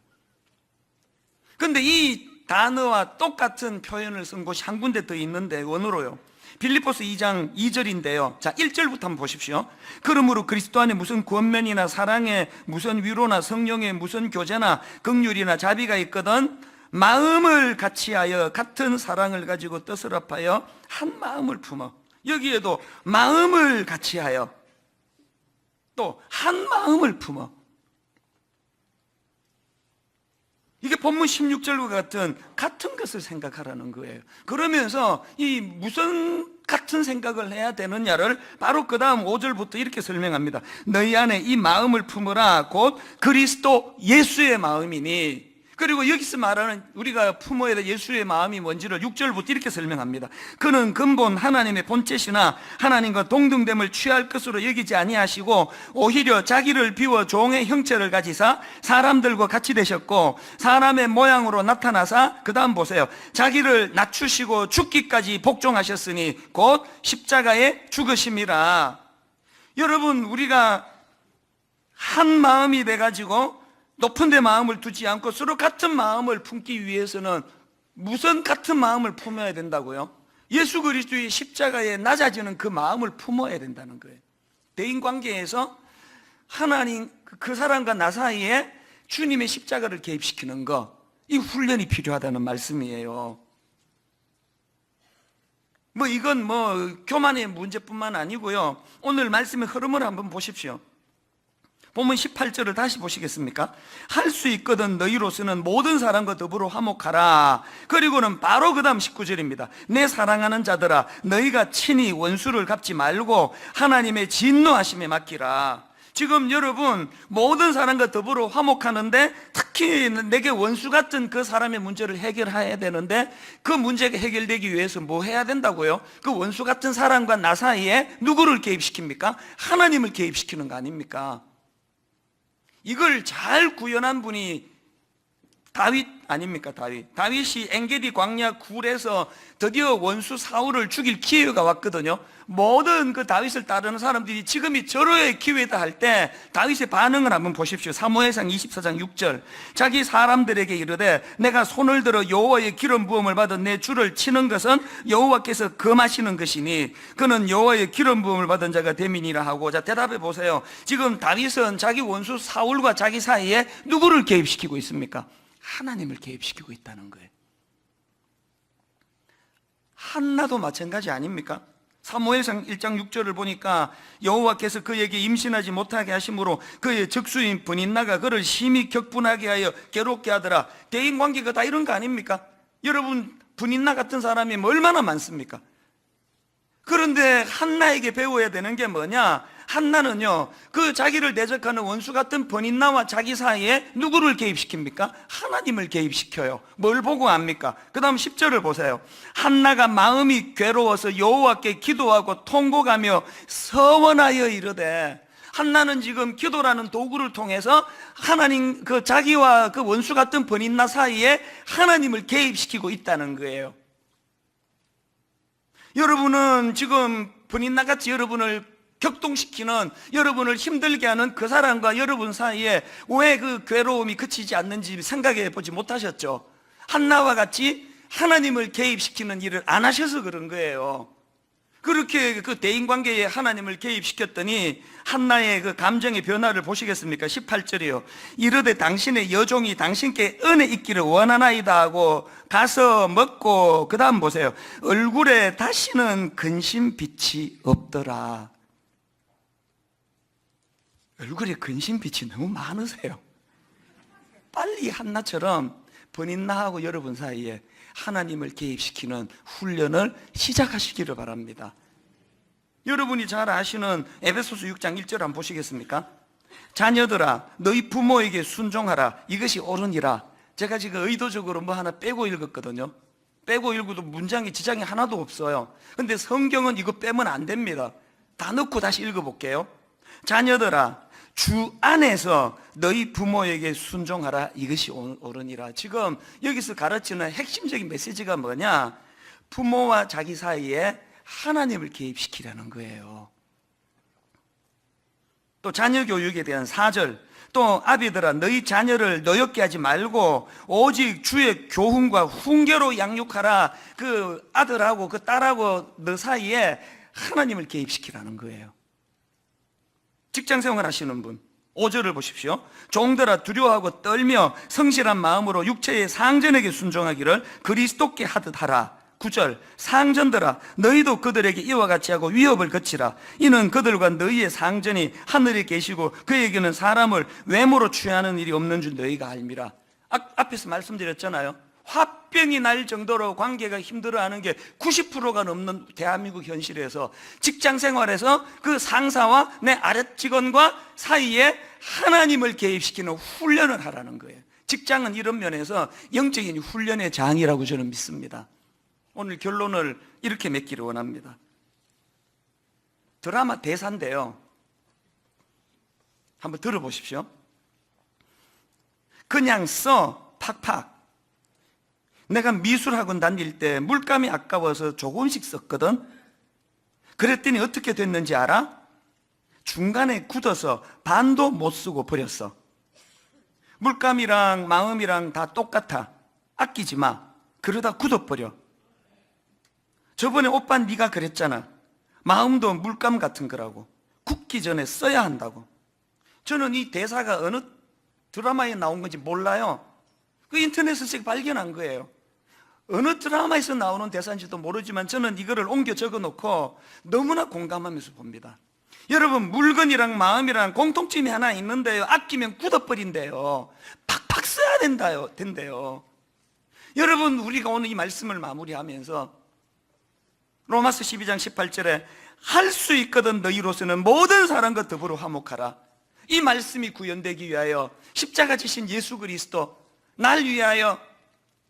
근데 이 단어와 똑같은 표현을 쓴 곳이 한 군데 더 있는데, 원어로요. 빌립보서 2장 2절인데요. 자, 1절부터 한번 보십시오. 그러므로 그리스도 안에 무슨 권면이나 사랑에 무슨 위로나 성령에 무슨 교제나 긍휼이나 자비가 있거든 마음을 같이하여 같은 사랑을 가지고 뜻을 합하여 한 마음을 품어. 여기에도 마음을 같이하여 또 한 마음을 품어. 이게 본문 16절과 같은 것을 생각하라는 거예요. 그러면서 이 무슨 같은 생각을 해야 되느냐를 바로 그 다음 5절부터 이렇게 설명합니다. 너희 안에 이 마음을 품으라. 곧 그리스도 예수의 마음이니. 그리고 여기서 말하는 우리가 품어야 될 예수의 마음이 뭔지를 6절부터 이렇게 설명합니다. 그는 근본 하나님의 본체시나 하나님과 동등됨을 취할 것으로 여기지 아니하시고 오히려 자기를 비워 종의 형체를 가지사 사람들과 같이 되셨고 사람의 모양으로 나타나사, 그 다음 보세요, 자기를 낮추시고 죽기까지 복종하셨으니 곧 십자가에 죽으심이라. 여러분, 우리가 한 마음이 돼가지고 높은 데 마음을 두지 않고 서로 같은 마음을 품기 위해서는 무슨 같은 마음을 품어야 된다고요? 예수 그리스도의 십자가에 낮아지는 그 마음을 품어야 된다는 거예요. 대인관계에서 하나님, 그 사람과 나 사이에 주님의 십자가를 개입시키는 거, 이 훈련이 필요하다는 말씀이에요. 이건 교만의 문제뿐만 아니고요. 오늘 말씀의 흐름을 한번 보십시오. 보면 18절을 다시 보시겠습니까? 할 수 있거든 너희로서는 모든 사람과 더불어 화목하라. 그리고는 바로 그 다음 19절입니다. 내 사랑하는 자들아, 너희가 친히 원수를 갚지 말고 하나님의 진노하심에 맡기라. 지금 여러분, 모든 사람과 더불어 화목하는데 특히 내게 원수 같은 그 사람의 문제를 해결해야 되는데, 그 문제가 해결되기 위해서 뭐 해야 된다고요? 그 원수 같은 사람과 나 사이에 누구를 개입시킵니까? 하나님을 개입시키는 거 아닙니까? 이걸 잘 구현한 분이 다윗 아닙니까? 다윗이 엔게디 광야 굴에서 드디어 원수 사울을 죽일 기회가 왔거든요. 모든 그 다윗을 따르는 사람들이 지금이 절호의 기회다 할 때 다윗의 반응을 한번 보십시오. 사무엘상 24장 6절. 자기 사람들에게 이르되 내가 손을 들어 여호와의 기름 부음을 받은 내 주를 치는 것은 여호와께서 금하시는 것이니 그는 여호와의 기름 부음을 받은 자가 됨이니라 하고. 자, 대답해 보세요. 지금 다윗은 자기 원수 사울과 자기 사이에 누구를 개입시키고 있습니까? 하나님을 개입시키고 있다는 거예요. 한나도 마찬가지 아닙니까? 사무엘상 1장 6절을 보니까 여호와께서 그에게 임신하지 못하게 하심으로 그의 적수인 브닌나가 그를 심히 격분하게 하여 괴롭게 하더라. 대인관계가 다 이런 거 아닙니까? 여러분, 브닌나 같은 사람이 얼마나 많습니까? 그런데 한나에게 배워야 되는 게 뭐냐? 한나는요, 그 자기를 대적하는 원수 같은 브닌나와 자기 사이에 누구를 개입시킵니까? 하나님을 개입시켜요. 뭘 보고 압니까? 그 다음 10절을 보세요. 한나가 마음이 괴로워서 여호와께 기도하고 통곡하며 서원하여 이르되. 한나는 지금 기도라는 도구를 통해서 하나님, 그 자기와 그 원수 같은 브닌나 사이에 하나님을 개입시키고 있다는 거예요. 여러분은 지금 브닌나같이 여러분을 격동시키는, 여러분을 힘들게 하는 그 사람과 여러분 사이에 왜 그 괴로움이 그치지 않는지 생각해 보지 못하셨죠? 한나와 같이 하나님을 개입시키는 일을 안 하셔서 그런 거예요. 그렇게 그 대인관계에 하나님을 개입시켰더니 한나의 그 감정의 변화를 보시겠습니까? 18절이요. 이르되 당신의 여종이 당신께 은혜 있기를 원하나이다 하고 가서 먹고, 그 다음 보세요. 얼굴에 다시는 근심빛이 없더라. 얼굴에 근심빛이 너무 많으세요. 빨리 한나처럼 브닌나하고 여러분 사이에 하나님을 개입시키는 훈련을 시작하시기를 바랍니다. 여러분이 잘 아시는 에베소서 6장 1절 한번 보시겠습니까? 자녀들아 너희 부모에게 순종하라. 이것이 옳으니라. 제가 지금 의도적으로 뭐 하나 빼고 읽었거든요. 빼고 읽어도 문장에 지장이 하나도 없어요. 근데 성경은 이거 빼면 안 됩니다. 다 넣고 다시 읽어볼게요. 자녀들아, 주 안에서 너희 부모에게 순종하라. 이것이 옳으니라. 지금 여기서 가르치는 핵심적인 메시지가 뭐냐? 부모와 자기 사이에 하나님을 개입시키라는 거예요. 또 자녀 교육에 대한 4절, 또 아비들아 너희 자녀를 노엽게 하지 말고 오직 주의 교훈과 훈계로 양육하라. 그 아들하고 그 딸하고 너 사이에 하나님을 개입시키라는 거예요. 직장생활 하시는 분 5절을 보십시오. 종들아 두려워하고 떨며 성실한 마음으로 육체의 상전에게 순종하기를 그리스도께 하듯 하라. 9절, 상전들아 너희도 그들에게 이와 같이 하고 위협을 거치라. 이는 그들과 너희의 상전이 하늘에 계시고 그에게는 사람을 외모로 취하는 일이 없는 줄 너희가 알미라. 앞에서 말씀드렸잖아요. 화병이 날 정도로 관계가 힘들어하는 게 90%가 넘는 대한민국 현실에서 직장생활에서 그 상사와 내 아랫 직원과 사이에 하나님을 개입시키는 훈련을 하라는 거예요. 직장은 이런 면에서 영적인 훈련의 장이라고 저는 믿습니다. 오늘 결론을 이렇게 맺기를 원합니다. 드라마 대사인데요, 한번 들어보십시오. 그냥 써 팍팍. 내가 미술학원 다닐 때 물감이 아까워서 조금씩 썼거든. 그랬더니 어떻게 됐는지 알아? 중간에 굳어서 반도 못 쓰고 버렸어. 물감이랑 마음이랑 다 똑같아. 아끼지 마. 그러다 굳어버려. 저번에 오빠 네가 그랬잖아. 마음도 물감 같은 거라고. 굳기 전에 써야 한다고. 저는 이 대사가 어느 드라마에 나온 건지 몰라요. 그 인터넷에서 발견한 거예요. 어느 드라마에서 나오는 대사인지도 모르지만 저는 이거를 옮겨 적어놓고 너무나 공감하면서 봅니다. 여러분, 물건이랑 마음이랑 공통점이 하나 있는데요, 아끼면 굳어버린대요. 팍팍 써야 된대요. 여러분, 우리가 오늘 이 말씀을 마무리하면서 로마서 12장 18절에 할 수 있거든 너희로서는 모든 사람과 더불어 화목하라. 이 말씀이 구현되기 위하여 십자가 지신 예수 그리스도, 날 위하여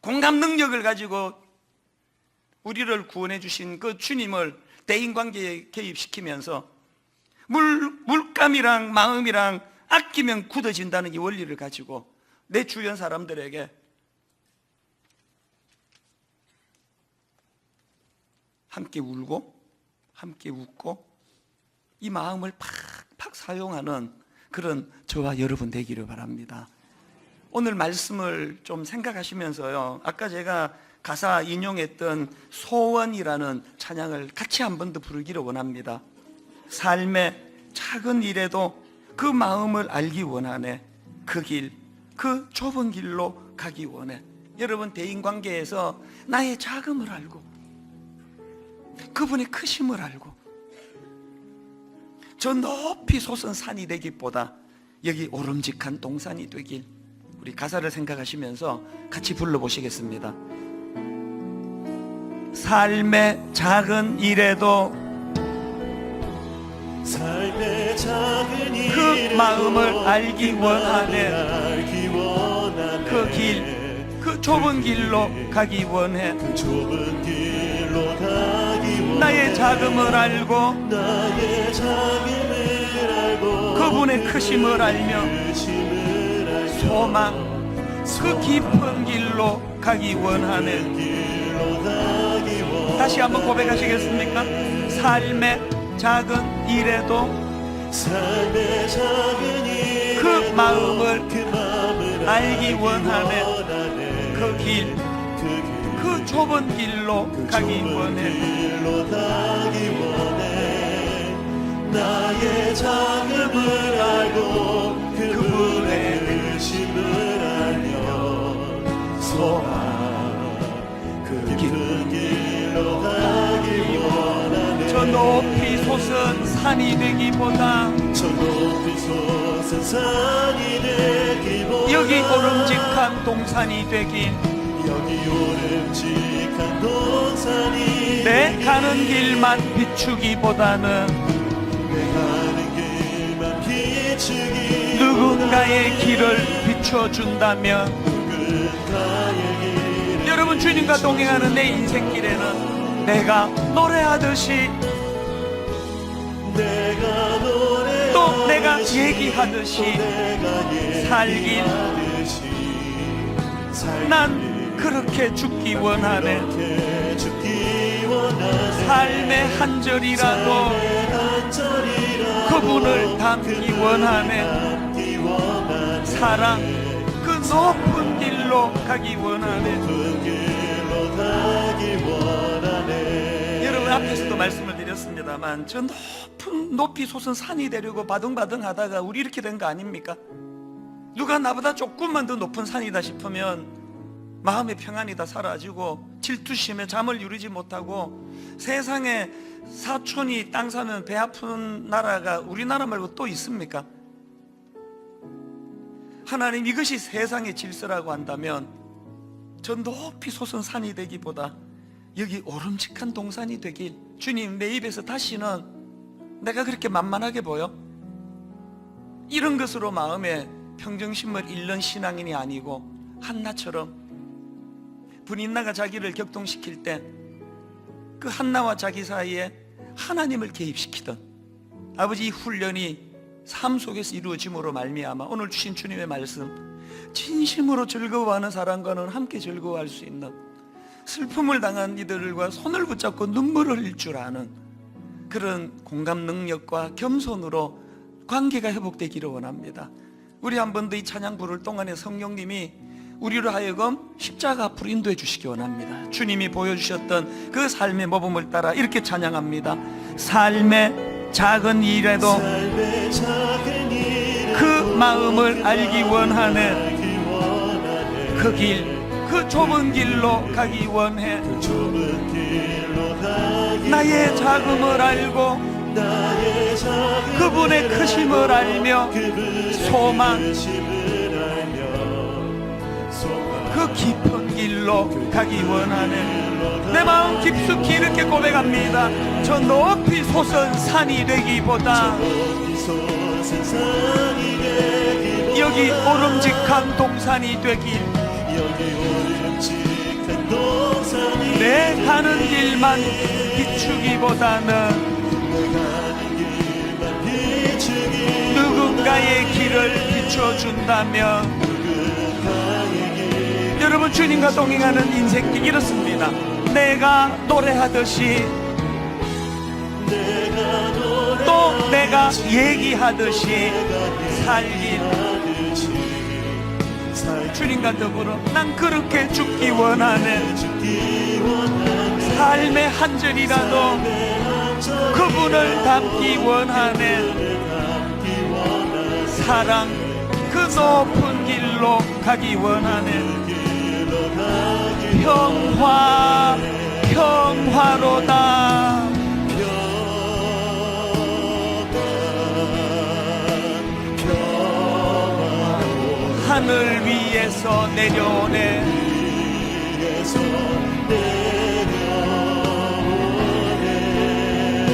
공감 능력을 가지고 우리를 구원해 주신 그 주님을 대인관계에 개입시키면서 물감이랑 마음이랑 아끼면 굳어진다는 이 원리를 가지고 내 주변 사람들에게 함께 울고 함께 웃고 이 마음을 팍팍 사용하는 그런 저와 여러분 되기를 바랍니다. 오늘 말씀을 좀 생각하시면서요, 아까 제가 가사 인용했던 소원이라는 찬양을 같이 한 번 더 부르기를 원합니다. 삶의 작은 일에도 그 마음을 알기 원하네. 그 길, 그 좁은 길로 가기 원해. 여러분, 대인관계에서 나의 작음을 알고 그분의 크심을 알고 저 높이 솟은 산이 되기보다 여기 오름직한 동산이 되길, 우리 가사를 생각하시면서 같이 불러보시겠습니다. 삶의 작은 일에도 그 마음을 알기 원하네. 그 길, 그 좁은 길로 가기 원해. 나의 작음을 알고 그분의 크심을 알며 소망, 그 깊은 길로 가기 원하네. 다시 한번 고백하시겠습니까? 삶의 작은 일에도 그 마음을 알기 원하네. 그 길, 그 좁은 길로 가기 원해. 나의 작음을 알고 그분의 크심을 알며 소망, 그 깊은 길로 가기 원하네. 저 높이 솟은 산이 되기보다 여기 오름직한 동산이 되긴, 내 가는 길만 비추기보다는 누군가의 길을 비춰준다면, 여러분 여러분, 주님과 동행하는 내 인생길에는 내가 노래하듯이 또 내가 얘기하듯이 살길, 난 그렇게 죽기 원하네. 삶의 한 절이라도 그분을 닮기 원하네. 사랑 그 높은 길로 가기 원하네. 여러분, 앞에서도 말씀을 드렸습니다만 저 높이 솟은 산이 되려고 바둥바둥 하다가 우리 이렇게 된 거 아닙니까? 누가 나보다 조금만 더 높은 산이다 싶으면 마음의 평안이 다 사라지고 질투심에 잠을 이루지 못하고, 세상에 사촌이 땅 사면 배 아픈 나라가 우리나라 말고 또 있습니까? 하나님, 이것이 세상의 질서라고 한다면 저 높이 솟은 산이 되기보다 여기 오름직한 동산이 되길. 주님, 내 입에서 다시는 내가 그렇게 만만하게 보여? 이런 것으로 마음에 평정심을 잃는 신앙인이 아니고 한나처럼, 분인나가 자기를 격동시킬 때 그 한나와 자기 사이에 하나님을 개입시키던 아버지, 이 훈련이 삶 속에서 이루어짐으로 말미암아 오늘 주신 주님의 말씀, 진심으로 즐거워하는 사람과는 함께 즐거워할 수 있는, 슬픔을 당한 이들과 손을 붙잡고 눈물을 흘릴 줄 아는 그런 공감 능력과 겸손으로 관계가 회복되기를 원합니다. 우리 한 번 더 이 찬양 부를 동안에 성령님이 우리로 하여금 십자가 앞으로 인도해 주시기 원합니다. 주님이 보여주셨던 그 삶의 모범을 따라 이렇게 찬양합니다. 삶의 작은 일에도 그 마음을 알기 원하네. 그 길, 그 좁은 길로 가기 원해. 나의 작음을 알고 그분의 크심을 알며 소망, 그 깊은 길로 가기 원하네. 내 마음 깊숙이 이렇게 고백합니다. 저 높이 솟은 산이 되기보다 여기 오름직한 동산이 되길. 내 가는 길만 비추기보다는 누군가의 길을 비춰준다면, 여러분, 주님과 동행하는 인생길 이렇습니다. 내가 노래하듯이 또 내가 얘기하듯이 살길. 주님과 더불어 난 그렇게 죽기 원하네. 삶의 한 절이라도 그분을 닮기 원하네. 사랑 그 높은 길로 가기 원하네. 평화, 평화로다. 하늘 위에서 내려오네.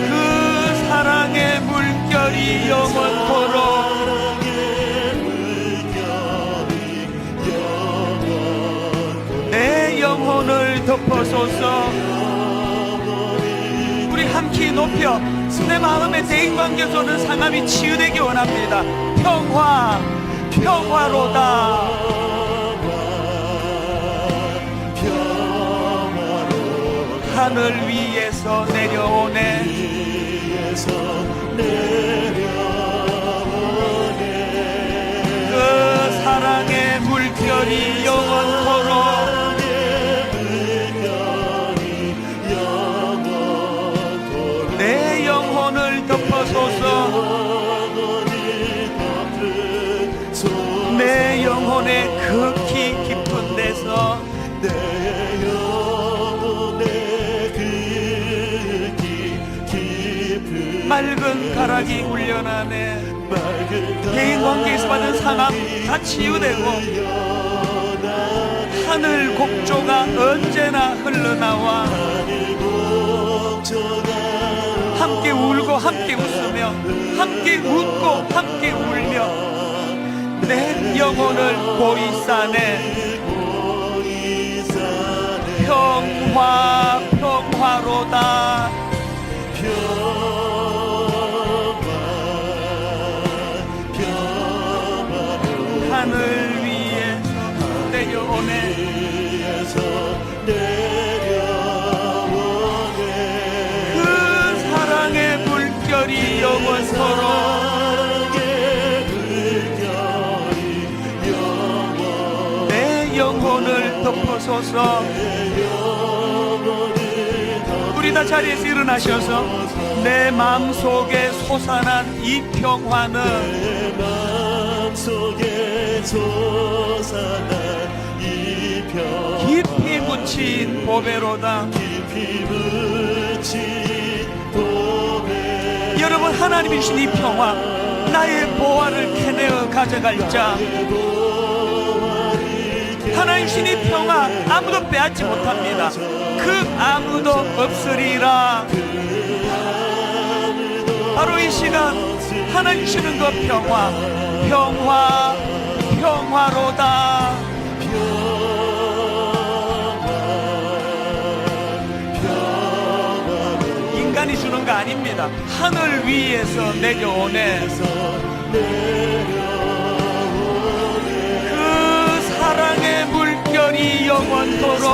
그 사랑의 물결이 영원토록 내 영혼을 덮어소서. 우리 함께 높여 내 마음의 대인관계에서는 상함이 치유되기 원합니다. 평화, 평화로다. 하늘 위에서 내려오네. 그 사랑의 물결이 영원토록 내 영혼을 덮어소서. 내 영혼의 극히 깊은 데서 맑은 가락이 울려나네. 대인관계에서 받은 상함 다 치유되고 하늘 곡조가 언제나 흘러나와 함께 울고 함께 웃으며 함께 웃고 함께 울며 내 영혼을 보이 싸네. 평화 평화로다. 하늘 위에서 내려오네. 그 사랑의 물결이 영원토록 내 영혼을 덮어소서. 우리 다 자리에서 일어나셔서 내 마음속에 솟아난 이 평화는 깊이 묻힌 보배로다. 여러분, 하나님이 주신 이 평화, 나의 보화를 캐내어 가져갈 자, 하나님 주신 이 평화 아무도 빼앗지 못합니다. 그 아무도 없으리라. 바로 이 시간 하나님 주시는 그 평화, 평화 평화로다. 인간이 주는 거 아닙니다. 하늘 위에서 내려오네. 그 사랑의 물결이 영원토록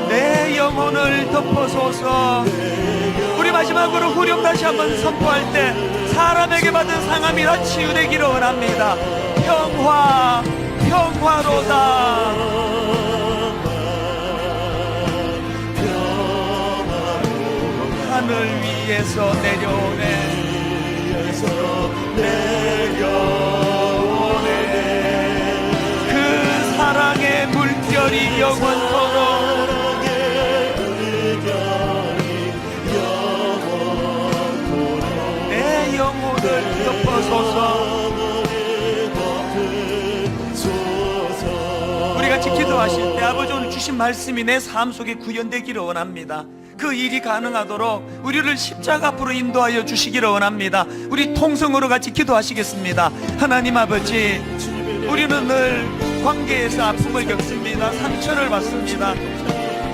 내 영혼을 덮어소서. 우리 마지막으로 후렴 다시 한번 선포할 때 사람에게 받은 상함이 다 치유되기를 원합니다. 평화 평화로다. 하늘 위에서 내려오네. 그 사랑의 물결이 영원토록 내 영혼을 덮어소서. 우리 같이 기도하실 때 아버지 오늘 주신 말씀이 내 삶 속에 구현되기를 원합니다. 그 일이 가능하도록 우리를 십자가 앞으로 인도하여 주시기를 원합니다. 우리 통성으로 같이 기도하시겠습니다. 하나님 아버지, 우리는 늘 관계에서 아픔을 겪습니다. 상처를 받습니다.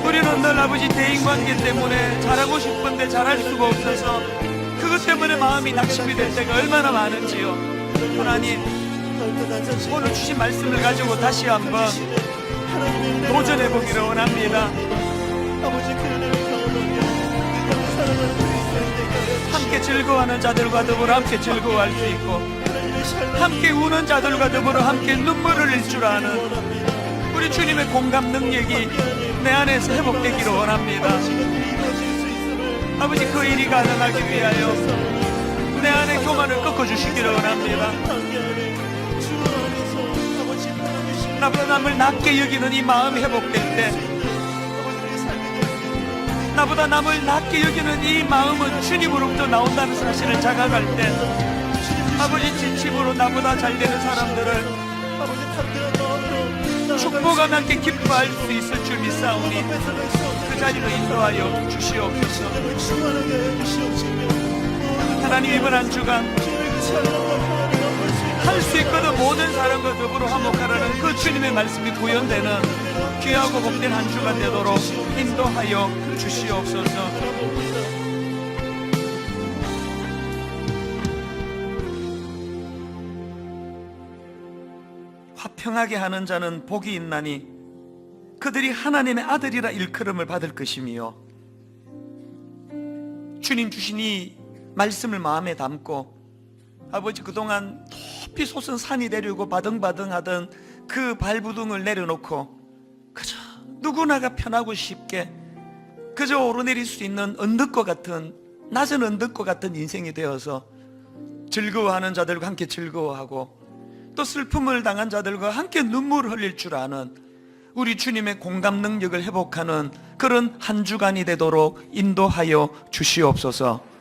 우리는 늘 아버지 대인관계 때문에 잘하고 싶은데 잘할 수가 없어서 그것 때문에 마음이 낙심이 될 때가 얼마나 많은지요. 하나님, 오늘 주신 말씀을 가지고 다시 한번 도전해 보기를 원합니다. 함께 즐거워하는 자들과 더불어 함께 즐거워할 수 있고, 함께 우는 자들과 더불어 함께 눈물을 흘릴 줄 아는 우리 주님의 공감 능력이 내 안에서 회복되기를 원합니다. 아버지, 그 일이 가능하기 위하여 내 안의 교만을 꺾어주시기를 원합니다. 나보다 남을 낮게 여기는 이 마음이 회복될 때, 나보다 남을 낮게 여기는 이 마음은 주님으로부터 나온다는 사실을 자각할 때, 아버지 진심으로 나보다 잘 되는 사람들을 축복하며 함께 기뻐할 수 있을 줄 믿사오니 그 자리로 인도하여 주시옵소서. 하나님, 이번 한 주간 할 수 있거든 모든 사람과 더불어 화목하라는 그 주님의 말씀이 구현되는 귀하고 복된 한 주간 되도록 인도하여 주시옵소서. 화평하게 하는 자는 복이 있나니 그들이 하나님의 아들이라 일컬음을 받을 것이며, 주님 주신 이 말씀을 마음에 담고 아버지, 그동안 높이 솟은 산이 내리고 바등바등하던 그 발부둥을 내려놓고 그저 누구나가 편하고 쉽게 그저 오르내릴 수 있는 언덕과 같은, 낮은 언덕과 같은 인생이 되어서 즐거워하는 자들과 함께 즐거워하고 또 슬픔을 당한 자들과 함께 눈물을 흘릴 줄 아는 우리 주님의 공감 능력을 회복하는 그런 한 주간이 되도록 인도하여 주시옵소서.